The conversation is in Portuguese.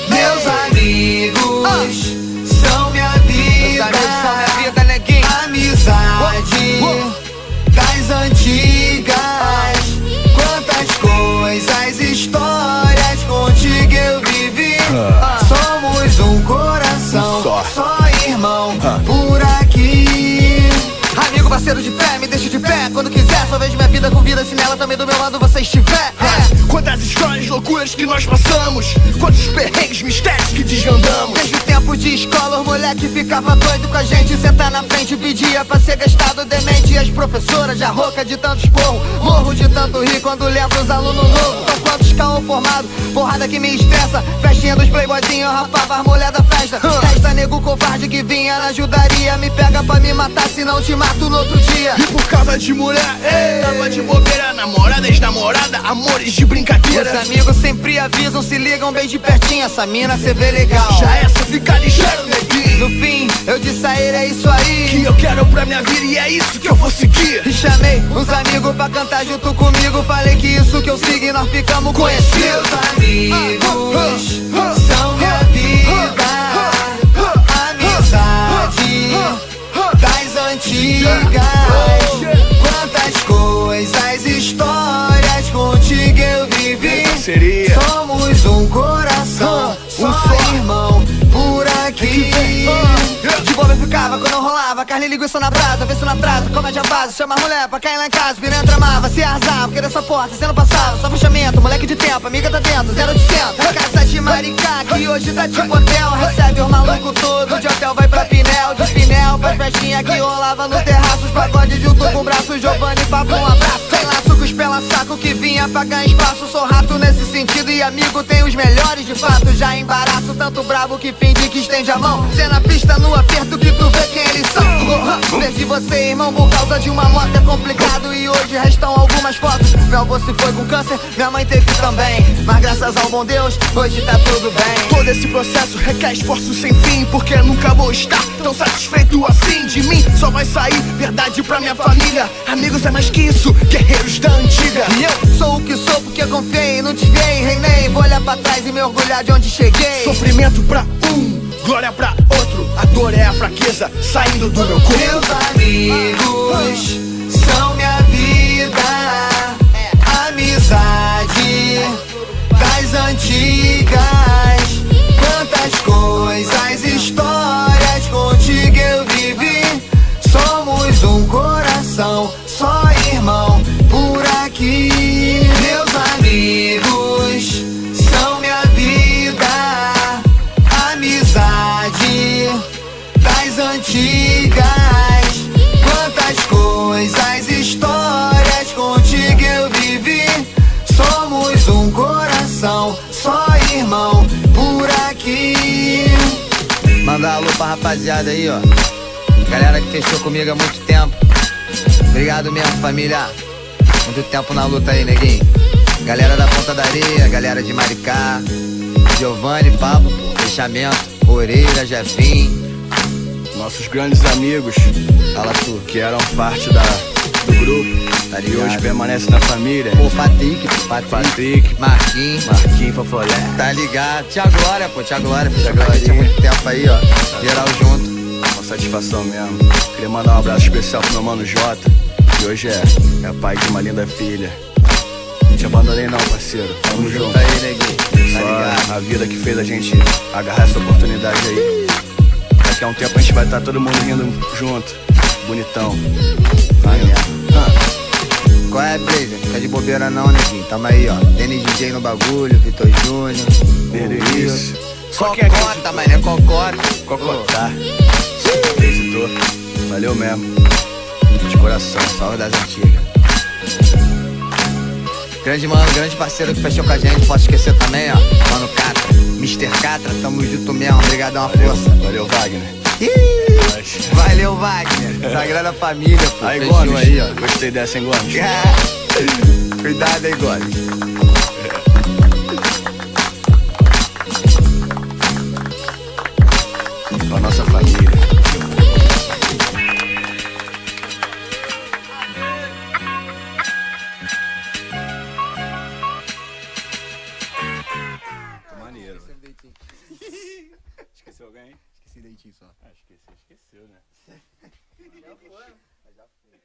Meus amigos são minha vida. Meus amigos são minha vida, neguinho. Amizade das antigas. Quantas coisas, histórias contigo eu vivi. Somos um coração, só irmão por aqui. Amigo, parceiro de fé, me deixa de pé quando quiser. Só vejo minha vida com vida se nela também do meu lado você estiver. Quantas histórias, loucuras que nós passamos, quantos perrengues, mistérios que desvendamos. Desde o tempo de escola, os moleque ficava doido com a gente. Sentar na frente, pedia pra ser gastado demente. E as professoras já rouca de tanto esporro, morro de tanto rir quando lembro os alunos novos. São quantos caô formado, porrada que me estressa. Festinha dos playboyzinhos, rapava as mulher da festa. Testa nego covarde que vinha na ajudaria. Me pega pra me matar, senão te mato no outro dia. E por causa de mulher, tava de bobeira, namorada, ex-namorada, amores de brincadeira. Os amigos sempre avisam, se ligam bem de pertinho. Essa mina cê vê legal, Já essa fica ligeiro, neguinho. no fim, eu disse a ele, é isso aí Que eu quero pra minha vida e é isso que eu vou seguir. E chamei uns amigos pra cantar junto comigo. Falei que isso que eu sigo e nós ficamos conhecidos. Meus amigos são minha vida. Amizade das antigas. Quantas coisas, histórias contigo eu vivi. Somos um coração, só irmão por aqui. De boa eu ficava quando eu rolava carne e linguiça na brasa, vê se não atrasa, comédia base. Chama a mulher pra cair lá em casa, piranha amava, se arrasava, porque dessa porta você não passava. Só fechamento, moleque de tempo, amiga tá dentro, 0800. Casa de Maricá, que hoje tá tipo hotel. Recebe os malucos todos, de hotel vai pra Pinel. De Pinel pra festinha que rolava no terraço. Os pagodes junto com o braço, Giovanni, papo, um abraço. Sem laço, com os pela saco que vinha pra ganhar espaço. Sou rato nesse sentido e amigo tem os melhores de fato. Já embaraço, tanto brabo que finge que estende a mão. Cê na pista no aperto que tu vê quem eles são. Perdi você, irmão, por causa de uma moto é complicado. E hoje restam algumas fotos. Meu avô se foi com câncer, minha mãe teve também. Mas graças ao bom Deus, hoje tá tudo bem. Todo esse processo requer esforço sem fim, porque nunca vou estar tão satisfeito assim. De mim só vai sair verdade pra minha família. Amigos é mais que isso, guerreiros da antiga. E eu sou o que sou porque confiei, não desviei, reinei. Vou olhar pra trás e me orgulhar de onde cheguei. Sofrimento pra um, glória pra outro. A dor é a fraqueza saindo do meu corpo. Meus amigos são minha vida. Amizade das antigas. Quantas coisas, histórias contigo eu vivi. Somos um coração, só irmão por aqui. Meus amigos são minha vida. Amizade das antigas. Quantas coisas, histórias contigo eu vivi. Somos um coração, só irmão por aqui. Manda alô pra rapaziada aí, ó. Galera que fechou comigo há muito tempo. Obrigado mesmo, família. Muito tempo na luta aí, neguinho. Galera da Ponta da Areia, galera de Maricá, Giovanni, Pablo, fechamento, Oreira, Jefinho. Nossos grandes amigos, Fala tu, que eram parte do grupo, tá e ligado? hoje permanecem na família. Pô, Patrick, Marquinhos, Fofolé. tá ligado? Tia Glória, pô, Tia Glória, fechou com a gente há muito tempo aí, ó. Geral junto. Uma satisfação mesmo. Queria mandar um abraço especial pro meu mano Jota, que hoje é pai de uma linda filha. Não te abandonei não, parceiro. Tamo junto. Tá aí, neguinho. Tá ligado? Só a vida que fez a gente agarrar essa oportunidade aí. Daqui a um tempo a gente vai estar todo mundo rindo junto. Bonitão. Qual é, Blazer? Fica de bobeira não, neguinho. Tamo aí, ó. Denis DJ no bagulho, Vitor Júnior. Isso. Só quem Cocota, mané, cocota. Cocotá. Só quem acreditou. Valeu mesmo. De coração. Salve das antigas. Grande mano, grande parceiro que fechou com a gente. Posso esquecer também, ó. Mano Catra, Mr. Catra, tamo junto mesmo. Obrigadão, uma força. Valeu, Wagner. Valeu, Wagner. Sagrada família, pô. Aí, Fechou Gomes. aí, ó. Gostei dessa, hein, Gomes? Cuidado aí, Gomes. Pra nossa família. hein? Esqueci leitinho só. Ah, esqueceu, né? Já foi. Mas já foi.